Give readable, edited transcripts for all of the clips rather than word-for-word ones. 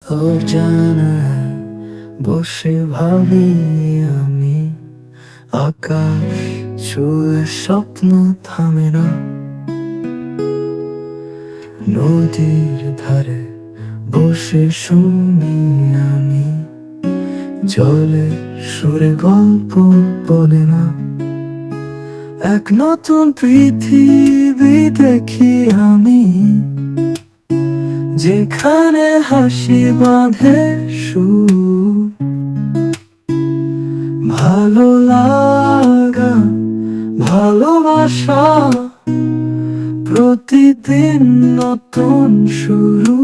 অজানায় বসে ভাবি আমি, আকাশ ছুঁয়ে স্বপ্ন থামে না। নদীর ধারে বসে শুনি আমি, জলে সুরে গল্প বলে না। এক নতুন পৃথিবী দেখি আমি, যেখানে হাসি বাঁধে সুর। ভালো লাগা, ভালোবাসা, প্রতিদিন নতুন শুরু।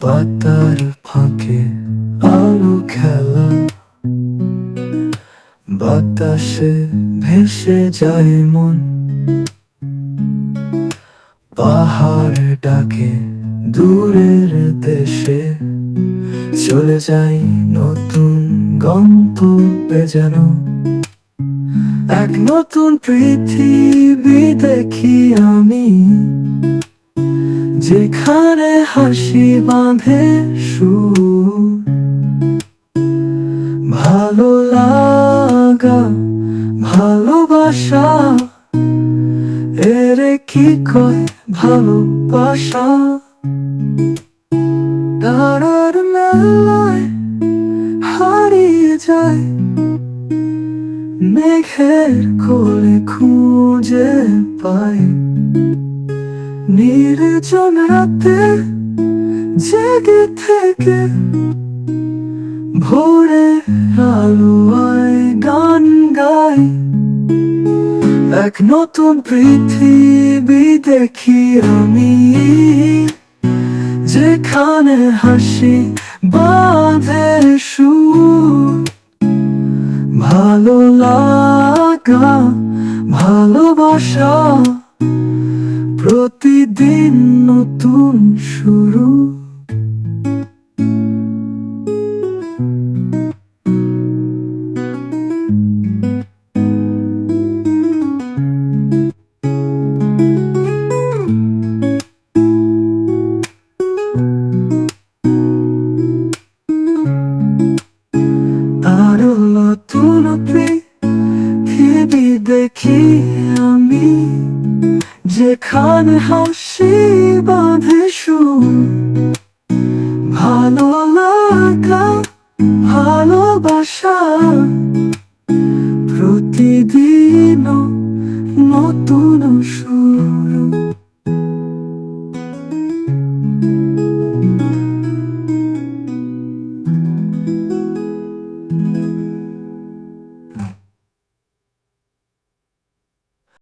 পাতার ফাঁকে আলো খেলা, বাতাসে ভেসে যায় মন। পাহাড় ডাকে দূরের দেশে, চলে যাই নতুন গন্তব্যে যেন। এক নতুন পৃথিবী দেখি আমি, যেখানে হাসি বাঁধে সুর। ভালো লাগা, ভালোবাসা, এরে কি কয় ভালোবাসা। তারার মেলায় হারিয়ে যায়, মেঘের কোলে খুঁজে পাই। নির্জন রাতে জেগে থেকে, ভোরে আলোয় গান গাই। এক নতুন পৃথিবী দেখি আমি, যেখানে হাসি বাঁধে সুর। ভালো লাগা, ভালোবাসা, প্রতিদিন নতুন শুরু। আরো নতুন পৃথিবী দেখি আমি, যেখানে হাসি বাঁধে সুর। ভালো